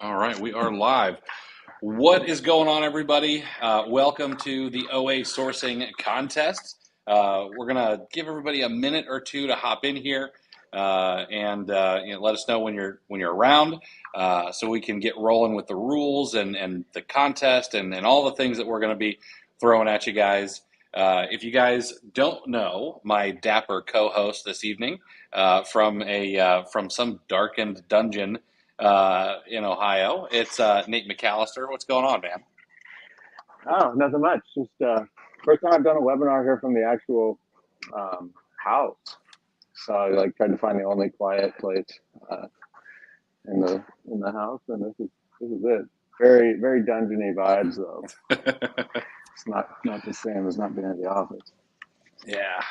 All right, we are live. What is going on, everybody? Welcome to the OA Sourcing Contest. We're going to give everybody a minute or two to hop in here and let us know when you're around so we can get rolling with the rules and the contest and all the things that we're going to be throwing at you guys. If you guys don't know my dapper co-host this evening from some darkened dungeon in Ohio, it's Nate McAllister. What's going on, man? Oh, nothing much. Just first time I've done a webinar here from the actual house. So I tried to find the only quiet place in the house, and this is it. Very very dungeony vibes though. It's not the same as not being at the office. Yeah.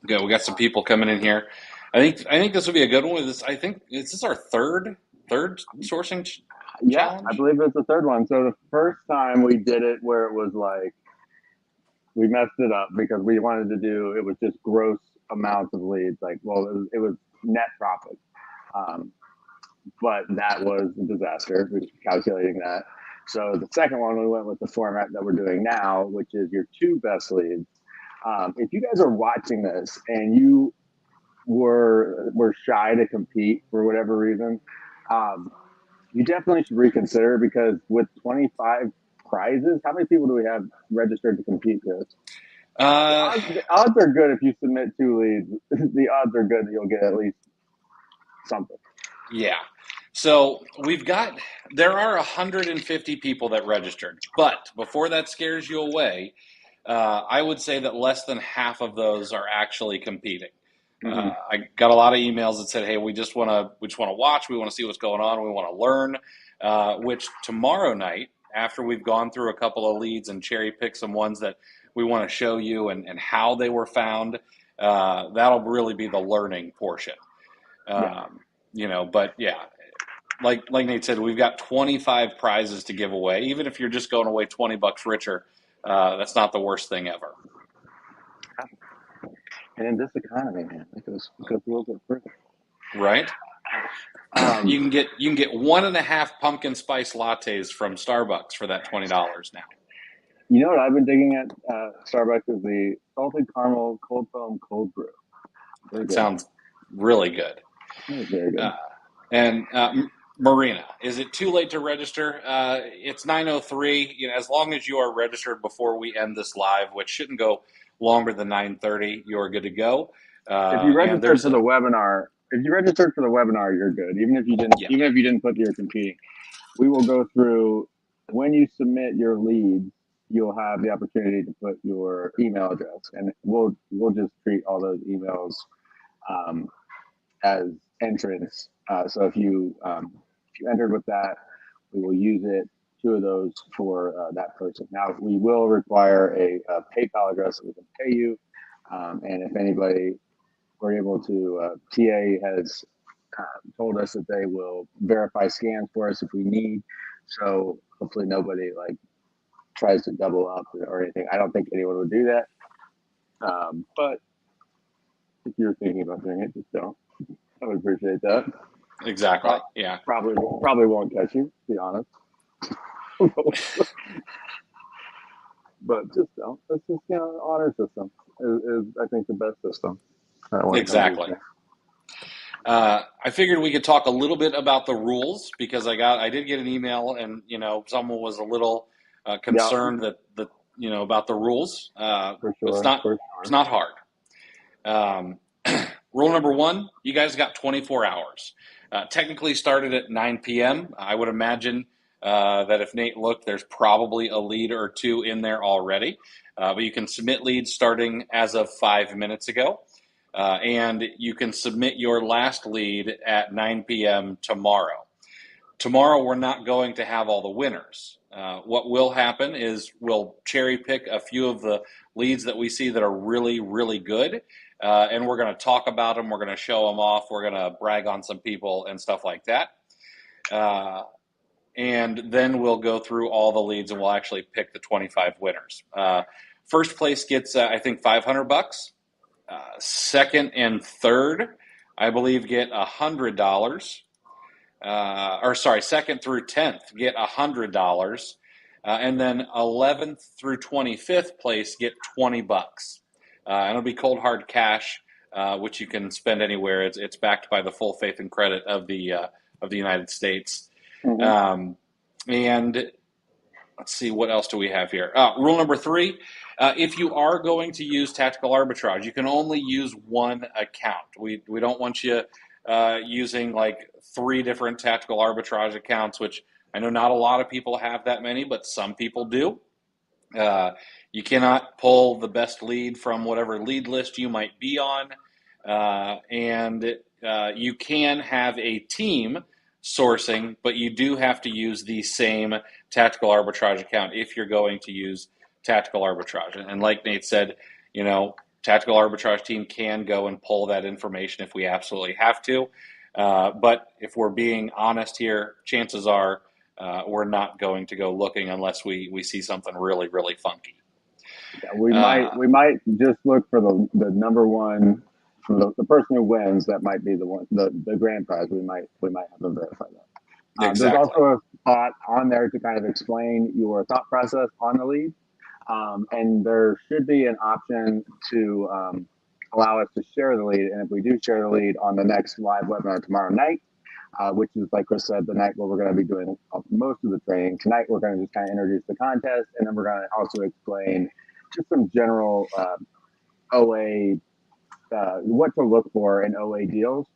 Good. We got some people coming in here. I think this will be a good one. I think is this our third sourcing Yeah, challenge? I believe it's the third one. So the first time we did it where it was we messed it up because we wanted to do it was just gross amounts of leads. It was net profit. But that was a disaster, calculating that. So the second one, we went with the format that we're doing now, which is your two best leads. If you guys are watching this and you were shy to compete for whatever reason, you definitely should reconsider, because with 25 prizes, how many people do we have registered to compete with? The odds are good if you submit two leads. The odds are good that you'll get at least something. Yeah. So there are 150 people that registered, but before that scares you away, I would say that less than half of those are actually competing. Mm-hmm. I got a lot of emails that said, "Hey, we just want to watch. We want to see what's going on. We want to learn." Which tomorrow night, after we've gone through a couple of leads and cherry pick some ones that we want to show you and how they were found, that'll really be the learning portion. Yeah. But yeah, like Nate said, we've got 25 prizes to give away. Even if you're just going away $20 richer, that's not the worst thing ever. And in this economy, man, it goes a little bit further. Right? You can get 1.5 pumpkin spice lattes from Starbucks for that $20 now. You know what I've been digging at Starbucks is the salted caramel cold foam cold brew. It sounds really good. It's very good. And Marina, is it too late to register? It's 9:03. As long as you are registered before we end this live, which shouldn't go longer than 9:30, you are good to go. If you registered for the webinar, you're good. Even if you didn't put your competing, we will go through when you submit your leads. You'll have the opportunity to put your email address, and we'll just treat all those emails as entrance. So if you entered with that, we will use it. Two of those for that person. Now we will require a PayPal address that we can pay you, and if anybody we're able to, TA has told us that they will verify scans for us if we need. So hopefully nobody tries to double up or anything. I don't think anyone would do that. But if you're thinking about doing it, just don't. I would appreciate that. Exactly. Yeah. Probably won't catch you, to be honest. But just don't. It's just honor system is I think the best system. Exactly. I figured we could talk a little bit about the rules because I did get an email and someone was a little concerned that about the rules. For sure. It's not hard. Rule number 1: you guys got 24 hours. Technically started at 9 p.m. I would imagine that if Nate looked, there's probably a lead or two in there already. But you can submit leads starting as of 5 minutes ago. And you can submit your last lead at 9 p.m. tomorrow. Tomorrow, we're not going to have all the winners. What will happen is we'll cherry pick a few of the leads that we see that are really, really good, and we're going to talk about them. We're going to show them off. We're going to brag on some people and stuff like that. And then we'll go through all the leads, and we'll actually pick the 25 winners. First place gets, I think, $500. Second and third, I believe, get $100. second through 10th get $100. And then 11th through 25th place get $20. And it'll be cold hard cash, which you can spend anywhere. It's backed by the full faith and credit of the United States. And let's see, what else do we have here? Rule number 3, if you are going to use tactical arbitrage, you can only use one account. We don't want you using like 3 different tactical arbitrage accounts, which I know not a lot of people have that many, but some people do. You cannot pull the best lead from whatever lead list you might be on. And you can have a team sourcing, but you do have to use the same tactical arbitrage account if you're going to use tactical arbitrage. And like Nate said, tactical arbitrage team can go and pull that information if we absolutely have to. But if we're being honest here, chances are we're not going to go looking unless we see something really, really funky. Yeah, we might just look for the number one, from the person who wins. That might be the one, the grand prize. We might have to verify that. Exactly. There's also a spot on there to kind of explain your thought process on the lead, and there should be an option to allow us to share the lead. And if we do share the lead on the next live webinar tomorrow night, which is, like Chris said, the night where we're going to be doing most of the training. Tonight, we're going to just kind of introduce the contest, and then we're going to also explain just some general OA, what to look for in OA deals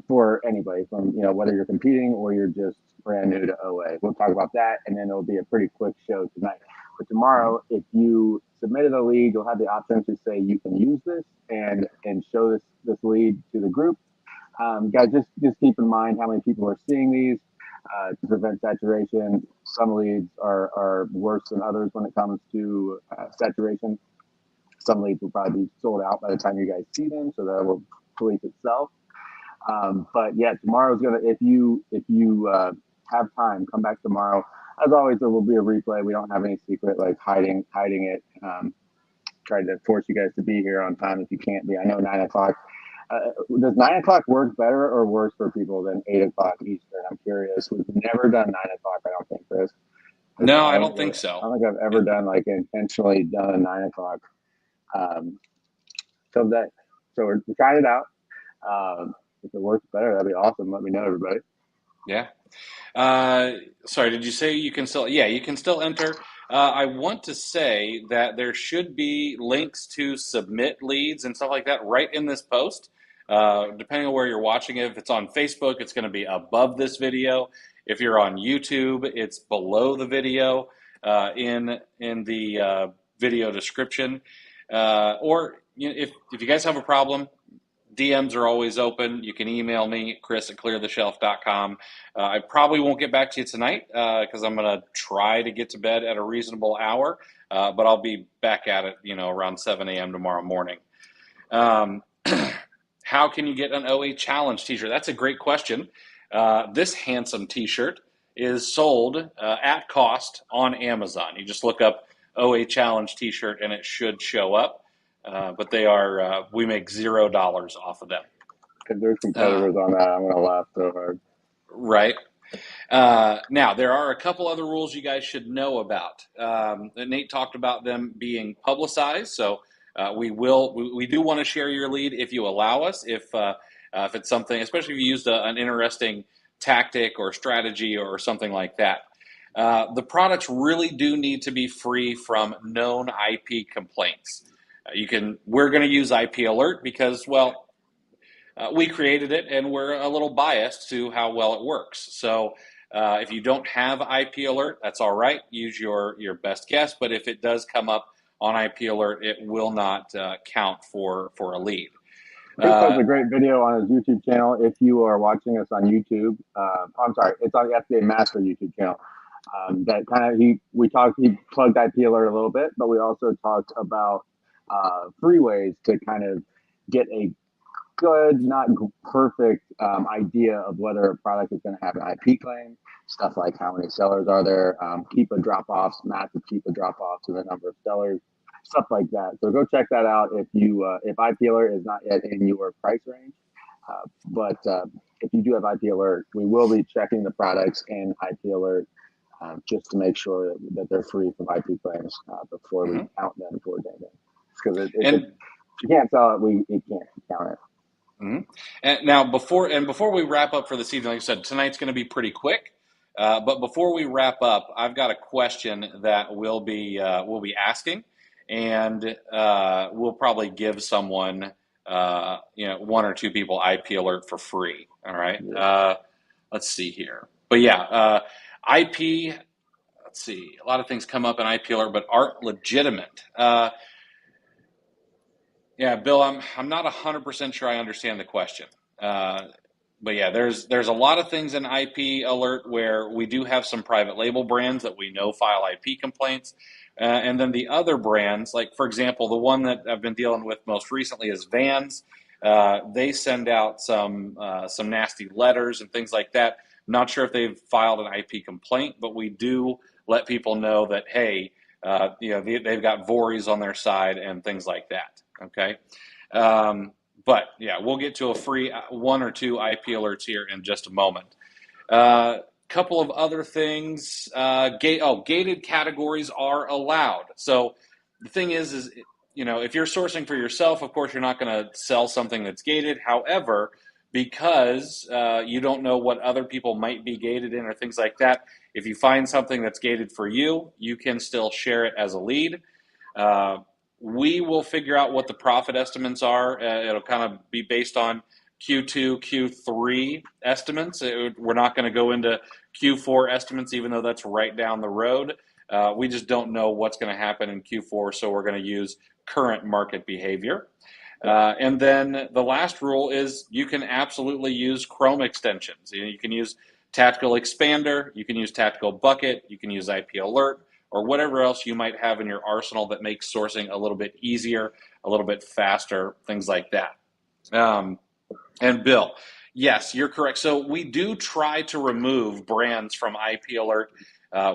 for anybody, from whether you're competing or you're just brand new to OA. We'll talk about that, and then it'll be a pretty quick show tonight. But tomorrow, if you submitted a lead, you'll have the option to say you can use this and show this lead to the group. Guys, just keep in mind how many people are seeing these to prevent saturation. Some leads are worse than others when it comes to saturation. Some leads will probably be sold out by the time you guys see them, so that will police itself. But yeah, tomorrow's if you have time, come back tomorrow. As always, there will be a replay. We don't have any secret like hiding it. Trying to force you guys to be here on time if you can't be. I know 9 o'clock. Does 9 o'clock work better or worse for people than 8 o'clock Eastern? I'm curious. We've never done 9 o'clock, I don't think, Chris. No, I don't think so. I don't think I've ever done intentionally done a 9 o'clock. So we're trying it out. If it works better, that'd be awesome. Let me know, everybody. Yeah. Sorry, did you say you can still? Yeah, you can still enter. I want to say that there should be links to submit leads and stuff like that right in this post. Depending on where you're watching it, if it's on Facebook, it's going to be above this video. If you're on YouTube, it's below the video in the video description. Or if you guys have a problem, DMs are always open. You can email me, chris@cleartheshelf.com. I probably won't get back to you tonight because I'm going to try to get to bed at a reasonable hour, but I'll be back at it, around 7 a.m. tomorrow morning. How can you get an OA Challenge t-shirt? That's a great question. This handsome t-shirt is sold at cost on Amazon. You just look up OA Challenge t-shirt and it should show up. But they are, we make $0 off of them. If there's competitors on that, I'm going to laugh so hard. Right. Now, there are a couple other rules you guys should know about. Nate talked about them being publicized, so we do want to share your lead if you allow us, if it's something, especially if you used an interesting tactic or strategy or something like that. The products really do need to be free from known IP complaints. We're going to use IP Alert because, we created it and we're a little biased to how well it works. So if you don't have IP Alert, that's all right. Use your best guess. But if it does come up on IP Alert, it will not count for a lead. Chris has a great video on his YouTube channel. If you are watching us on YouTube, I'm sorry, it's on the FBA Master YouTube channel. That kind of he plugged IP Alert a little bit, but we also talked about free ways to kind of get a good, not perfect idea of whether a product is going to have an IP claim. Stuff like how many sellers are there, KEPA drop-offs, massive KEPA drop-offs to the number of sellers, stuff like that. So go check that out if IP Alert is not yet in your price range. But if you do have IP alert, we will be checking the products in IP alert just to make sure that they're free from IP claims before we count them towards anything. Because if you can't sell it, we can't count it. And now, before we wrap up for this evening, like I said, tonight's going to be pretty quick. But before we wrap up, I've got a question that we'll be asking, and we'll probably give someone, one or two people IP alert for free. All right. Yeah. Let's see here. But yeah, IP. Let's see. A lot of things come up in IP alert, but aren't legitimate. Yeah, Bill, I'm not 100% sure I understand the question. But yeah, there's a lot of things in IP alert where we do have some private label brands that we know file IP complaints. And then the other brands, like for example, the one that I've been dealing with most recently is Vans. They send out some nasty letters and things like that. Not sure if they've filed an IP complaint, but we do let people know that, hey, they've got Voorhees on their side and things like that. Okay. But yeah, we'll get to a free one or two IP alerts here in just a moment. Couple of other things. Gated categories are allowed. So the thing is, if you're sourcing for yourself, of course, you're not going to sell something that's gated. However, because you don't know what other people might be gated in or things like that, if you find something that's gated for you, you can still share it as a lead. We will figure out what the profit estimates are. It'll kind of be based on Q2, Q3 estimates. We're not going to go into Q4 estimates, even though that's right down the road. We just don't know what's going to happen in Q4, so we're going to use current market behavior. And then the last rule is you can absolutely use Chrome extensions. You can use Tactical Expander, you can use Tactical Bucket, you can use IP Alert, or whatever else you might have in your arsenal that makes sourcing a little bit easier, a little bit faster, things like that. And Bill, yes, you're correct. So we do try to remove brands from IP Alert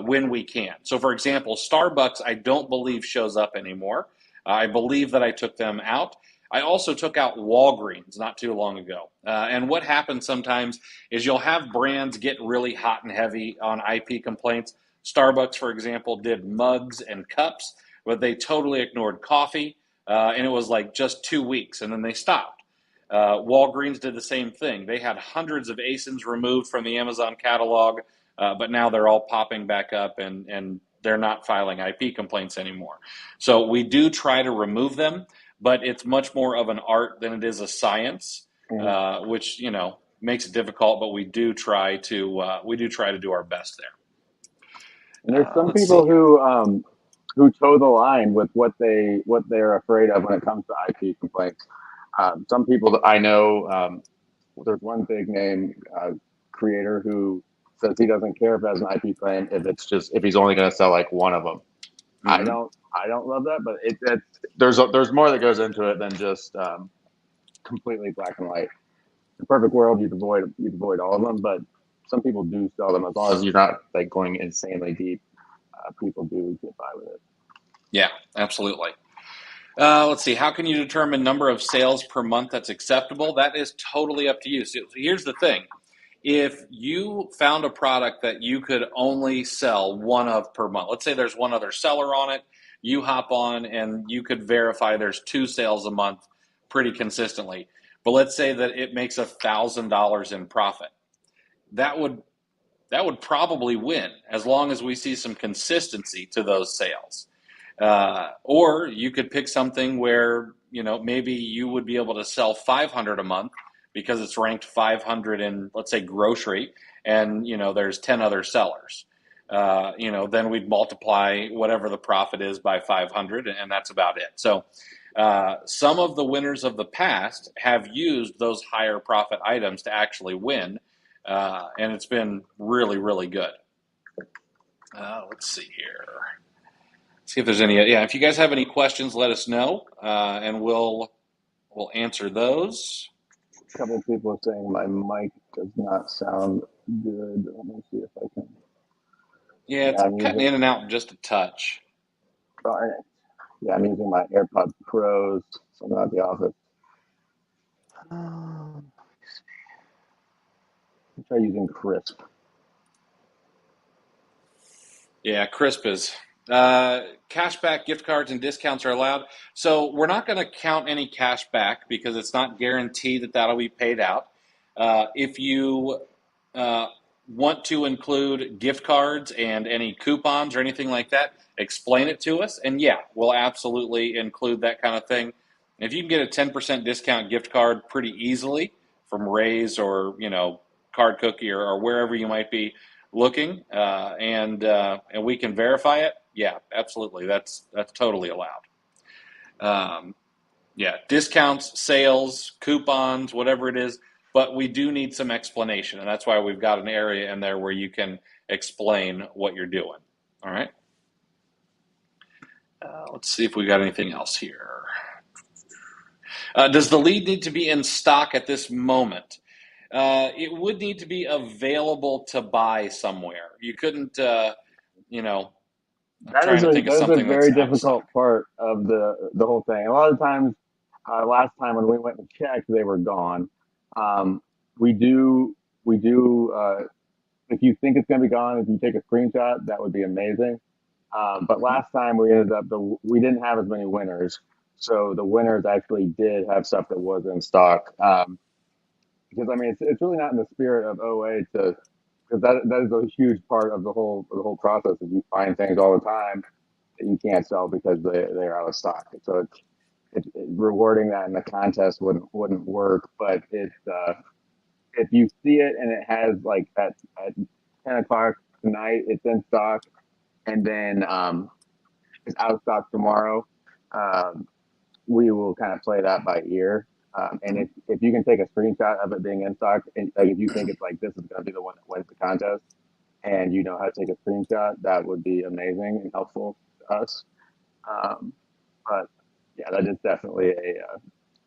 when we can. So for example, Starbucks, I don't believe shows up anymore. I believe that I took them out. I also took out Walgreens not too long ago. And what happens sometimes is you'll have brands get really hot and heavy on IP complaints. Starbucks, for example, did mugs and cups, but they totally ignored coffee, and it was like just 2 weeks, and then they stopped. Walgreens did the same thing. They had hundreds of ASINs removed from the Amazon catalog, but now they're all popping back up, and they're not filing IP complaints anymore. So we do try to remove them, but it's much more of an art than it is a science, which makes it difficult. But we do try to do our best there. And there's some people who toe the line with what they're afraid of when it comes to IP complaints. Some people that I know, there's one big name creator who says he doesn't care if it has an IP claim if he's only going to sell like one of them. Mm-hmm. I don't love that, but there's more that goes into it than just completely black and white. In the perfect world, you'd avoid all of them, but some people do sell them as long as you're not like going insanely deep. People do get by with it. Yeah, absolutely. Let's see. How can you determine number of sales per month that's acceptable? That is totally up to you. So here's the thing. If you found a product that you could only sell one of per month, let's say there's one other seller on it, you hop on and you could verify there's 2 sales a month pretty consistently. But let's say that it makes $1,000 in profit. That would probably win as long as we see some consistency to those sales. Or you could pick something where, maybe you would be able to sell 500 a month because it's ranked 500 in, let's say, grocery, and, there's 10 other sellers. Then we'd multiply whatever the profit is by 500, and that's about it. So some of the winners of the past have used those higher profit items to actually win, and it's been really, really good. Let's see here. See if there's any. Yeah, if you guys have any questions, let us know, and we'll answer those. A couple of people are saying my mic does not sound good. Let me see if I can. Yeah, it's cutting in and out just a touch. Darn it. Yeah, I'm using my AirPods Pros, so I'm not at the office. Try using Crisp. Yeah, crisp is. Cashback gift cards and discounts are allowed. So we're not going to count any cash back because it's not guaranteed that that'll be paid out. If you uh, want to include gift cards and any coupons or anything like that, explain it to us. And yeah, we'll absolutely include that kind of thing. If you can get a 10% discount gift card pretty easily from Ray's or, Card Cookie or wherever you might be looking, and we can verify it, yeah, absolutely, that's totally allowed. Um, yeah, discounts, sales, coupons, whatever it is, but we do need some explanation, and that's why we've got an area in there where you can explain what you're doing. All right. Let's see if we got anything else here. Does the lead need to be in stock at this moment? It would need to be available to buy somewhere. You couldn't, I'm That is trying to a think of that is a something that's very out of difficult stock. part of the whole thing. A lot of times, last time when we went and checked, they were gone. Um, we do we do if you think it's going to be gone, if you take a screenshot, that would be amazing. But Mhm. last time we didn't have as many winners, so the winners actually did have stuff that was in stock. Because I mean, it's really not in the spirit of OA to because that is a huge part of the whole process. Is you find things all the time that you can't sell because they're out of stock. So rewarding that in the contest wouldn't work. But if you see it and it has like at 10 o'clock tonight, it's in stock, and then it's out of stock tomorrow. Um, we will kind of play that by ear. And Mhm. if you can take a screenshot of it being in stock, and like if you think it's like this is going to be the one that wins the contest, and you know how to take a screenshot, that would be amazing and helpful to us. Um, but yeah, that is definitely a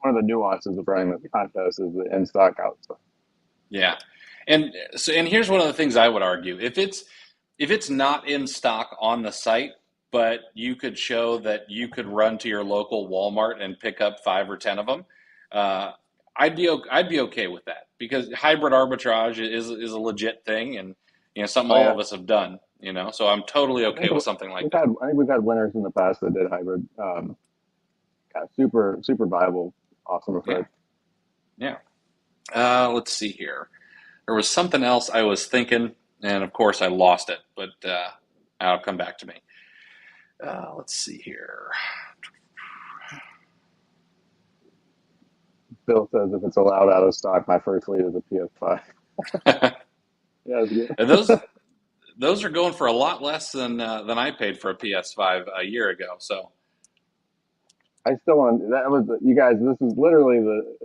one of the nuances of running the contest is the in stock out stock. Yeah, and here's one of the things I would argue: if it's not in stock on the site, but you could show that you could run to your local Walmart and pick up 5 or 10 of them, uh, I'd be okay with that because hybrid arbitrage is a legit thing, and something Oh all yeah, of us have done. So I'm totally I okay think with something like we've that. had I think we've had winners in the past that did hybrid. Yeah, super viable, awesome Yeah, approach. yeah. Let's see here. There was something else I was thinking, and of course I lost it, but it'll come back to me. Let's see here. Bill says if it's allowed out of stock, my first lead is a PS5. Yeah, that's good. those are going for a lot less than I paid for a PS5 a year ago. So I still want that was you guys. This is literally the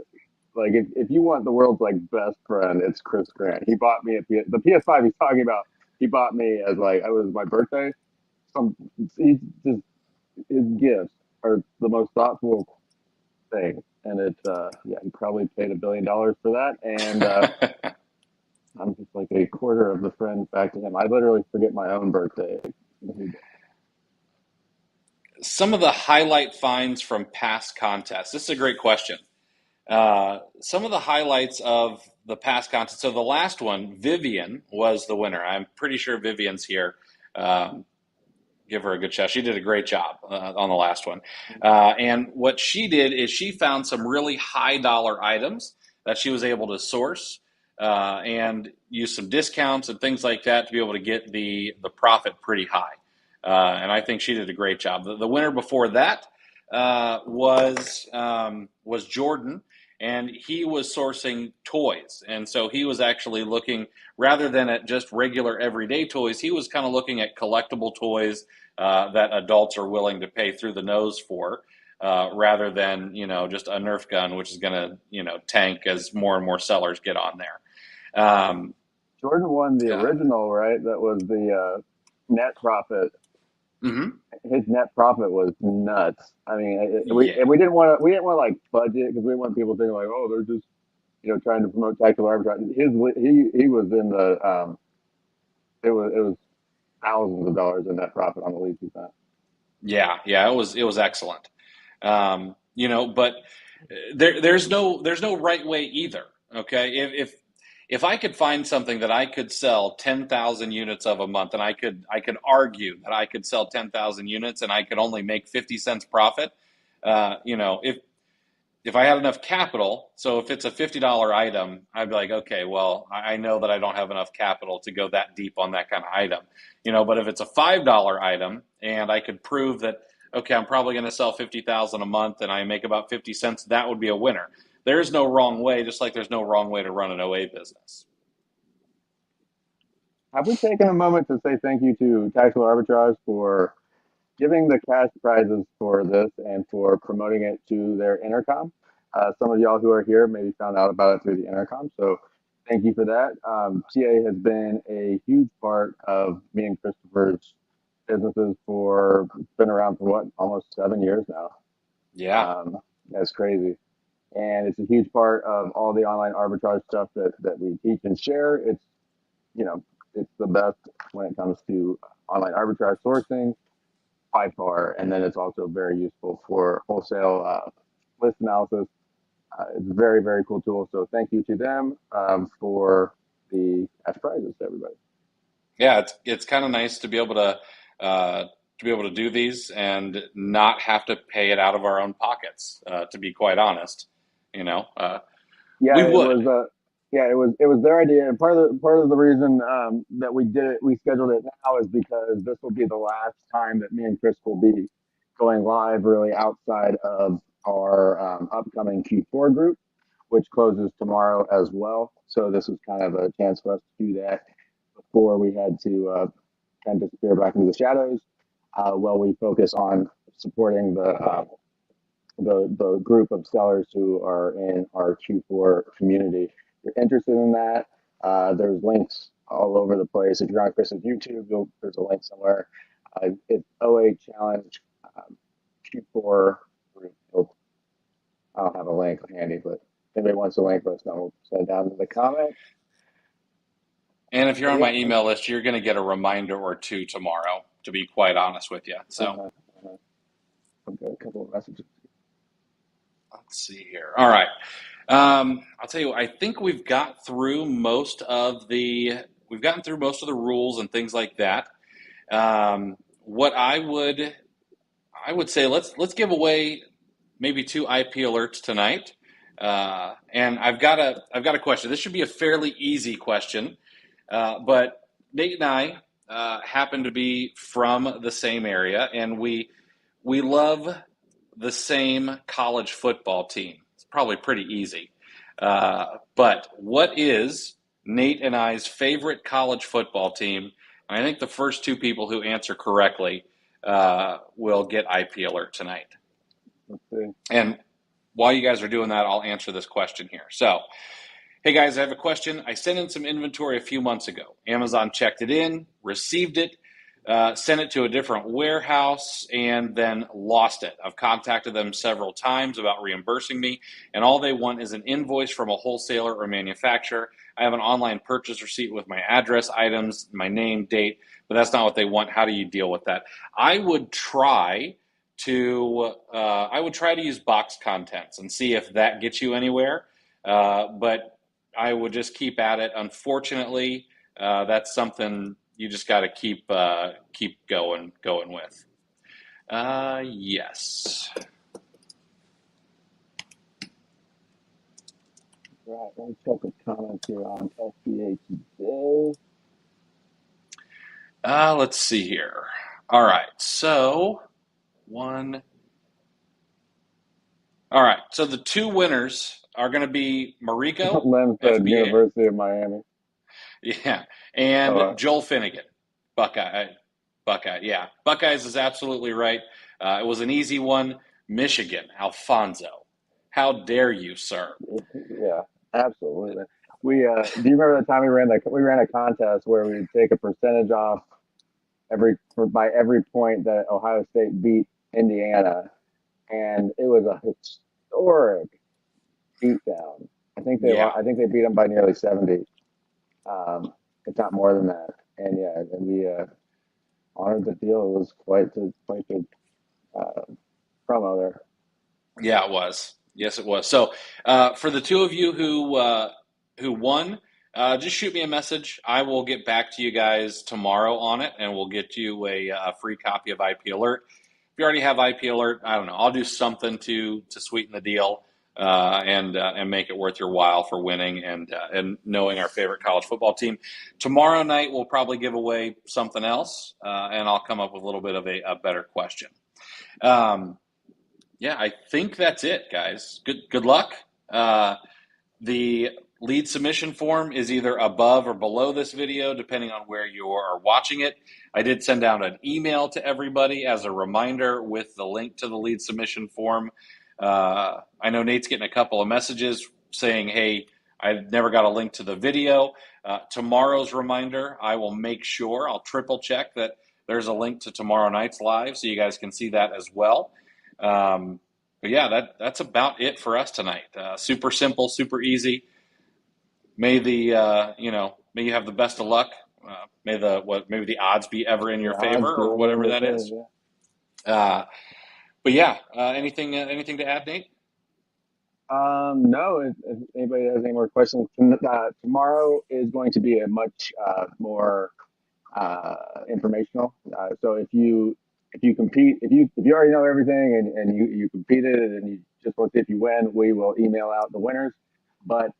like if you want the world's like best friend, it's Chris Grant. He bought me the PS5 he's talking about. He bought me as like it was my birthday. Some he just his gifts are the most thoughtful thing, and it yeah he probably paid $1 billion for that, and I'm just like a quarter of the friend back to him. I literally forget my own birthday. some of the highlight finds from past contests. This is a great question. Some of the highlights of the past contests. So the last one, Vivian was the winner. I'm pretty sure Vivian's here. Um, give her a good shout. She did a great job on the last one. And what she did is she found some really high dollar items that she was able to source and use some discounts and things like that to be able to get the profit pretty high. And I think she did a great job. The winner before that was Jordan, and he was sourcing toys, and so he was actually looking rather than at just regular everyday toys. He was kind of looking at collectible toys that adults are willing to pay through the nose for, rather than just a Nerf gun, which is going to tank as more and more sellers get on there. Jordan won the Uh, original, right? That was the net profit. mhm. His net profit was nuts. I mean, Yeah, we didn't want to like budget because we didn't want people thinking like, oh, they're just trying to promote tactical arbitrage. He was in the it was thousands of dollars in net profit on the lead percent. yeah, yeah. It was excellent. But there's no right way either. Okay, if if I could find something that I could sell 10,000 units of a month, and I could argue that I could sell 10,000 units and I could only make 50 cents profit, if I had enough capital, so if it's a $50 item, I'd be like, okay, well, I know that I don't have enough capital to go that deep on that kind of item, but if it's a $5 item and I could prove that, okay, I'm probably going to sell 50,000 a month and I make about 50 cents, that would be a winner. There's no wrong way, just like there's no wrong way to run an OA business. Have we taken a moment to say thank you to Tactical Arbitrage for giving the cash prizes for this and for promoting it to their intercom? Some of y'all who are here maybe found out about it through the intercom, so thank you for that. TA has been a huge part of me and Christopher's businesses for, been around for what, almost 7 years now. Yeah. That's crazy. And it's a huge part of all the online arbitrage stuff that we teach and share. It's the best when it comes to online arbitrage sourcing by far. And then it's also very useful for wholesale list analysis. It's a very, very cool tool. So thank you to them for the cash prizes to everybody. Yeah, it's kind of nice to be able to do these and not have to pay it out of our own pockets. To be quite honest, Yeah, we it would. was. It was their idea, and part of the reason that we did it, we scheduled it now, is because this will be the last time that me and Chris will be going live, really outside of our upcoming Q4 group, which closes tomorrow as well. So this was kind of a chance for us to do that before we had to kind of disappear back into the shadows, while we focus on supporting the group of sellers who are in our Q4 community. If you're interested in that, there's links all over the place. If you're on Chris's YouTube, there's a link somewhere. It's OA Challenge Q4 group. I don't have a link handy, but if anybody wants a link, let us know. We'll send it down in the comments. And if you're on Yeah. my email list, you're going to get a reminder or two tomorrow, to be quite honest with you. So I've got a couple of messages. let's see here. All right. I'll tell you, I think we've gotten through most of the rules and things like that. What I would say, let's give away maybe 2 IP alerts tonight. And I've got a question. This should be a fairly easy question, but Nate and I happen to be from the same area, and we love the same college football team. It's probably pretty easy. But what is Nate and I's favorite college football team? And I think the first 2 people who answer correctly will get IP alert tonight. Let's see. And while you guys are doing that, I'll answer this question here. So, hey guys, I have a question. I sent in some inventory a few months ago. Amazon checked it in, received it, sent it to a different warehouse, and then lost it. I've contacted them several times about reimbursing me, and all they want is an invoice from a wholesaler or manufacturer. I have an online purchase receipt with my address, items, my name, date, but that's not what they want. How do you deal with that? I would try to use box contents and see if that gets you anywhere. But I would just keep at it. Unfortunately, that's something you just got to keep going with. Yes. Right, let me check the comments here on FBA today. Let's see here. All right, so one. All right, so the 2 winners are going to be Mariko, Lem said FBA, University of Miami. yeah, and Joel Finnegan, Buckeye. Yeah, Buckeyes is absolutely right. It was an easy one. Michigan, Alfonso. How dare you, sir? Yeah, absolutely. Do you remember the time we ran a contest where we'd take a percentage off by every point that Ohio State beat Indiana, and it was a historic beatdown. I think they beat them by nearly 70, if not more than that. And yeah, and we honored the deal. It was quite the promo there. Yeah, it was. Yes, it was. So for the 2 of you who won, just shoot me a message. I will get back to you guys tomorrow on it, and we'll get you a free copy of IP Alert. If you already have IP Alert, I don't know. I'll do something to sweeten the deal and make it worth your while for winning and knowing our favorite college football team. Tomorrow night we'll probably give away something else, and I'll come up with a little bit of a better question. Yeah, I think that's it, guys. Good luck. The lead submission form is either above or below this video, depending on where you are watching it. I did send out an email to everybody as a reminder with the link to the lead submission form. I know Nate's getting a couple of messages saying, hey, I never got a link to the video. Tomorrow's reminder, I will make sure, I'll triple check that there's a link to tomorrow night's live so you guys can see that as well. But yeah, that's about it for us tonight. Super simple, super easy. May may you have the best of luck. Maybe the odds be ever in your favor, or whatever that is. Yeah. But yeah, anything to add, Nate? No. If anybody has any more questions, tomorrow is going to be a much more informational. So if you compete, if you already know everything and you competed and you just want to see if you win, we will email out the winners. But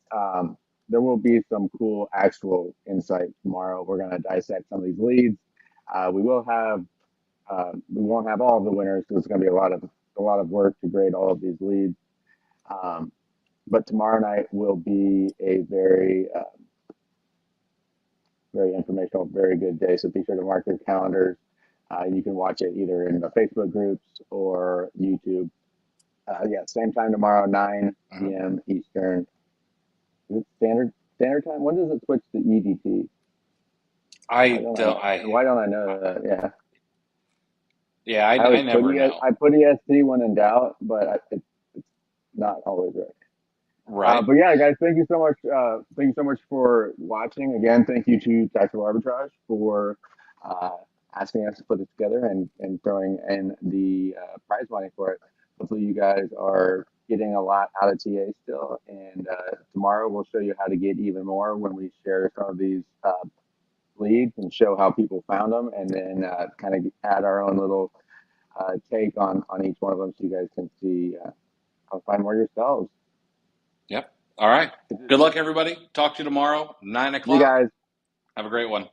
there will be some cool actual insight tomorrow. We're going to dissect some of these leads. We won't have all of the winners because it's going to be a lot of work to grade all of these leads. But tomorrow night will be a very very informational, very good day. So be sure to mark your calendars. You can watch it either in the Facebook groups or YouTube. Same time tomorrow, 9 p.m. Eastern. Is it standard time? When does it switch to EDT? Why don't I know that? Yeah. Yeah, I never know. I put EST when in doubt, but it's not always right. Right. But yeah, guys, thank you so much. Thank you so much for watching. Again, thank you to Tactical Arbitrage for asking us to put it together and throwing in the prize money for it. Hopefully you guys are getting a lot out of TA still. And tomorrow we'll show you how to get even more when we share some of these leads and show how people found them, and then kind of add our own little take on each one of them so you guys can see how to find more yourselves. Yep. All right. Good luck, everybody. Talk to you tomorrow, 9 o'clock. You guys. Have a great one.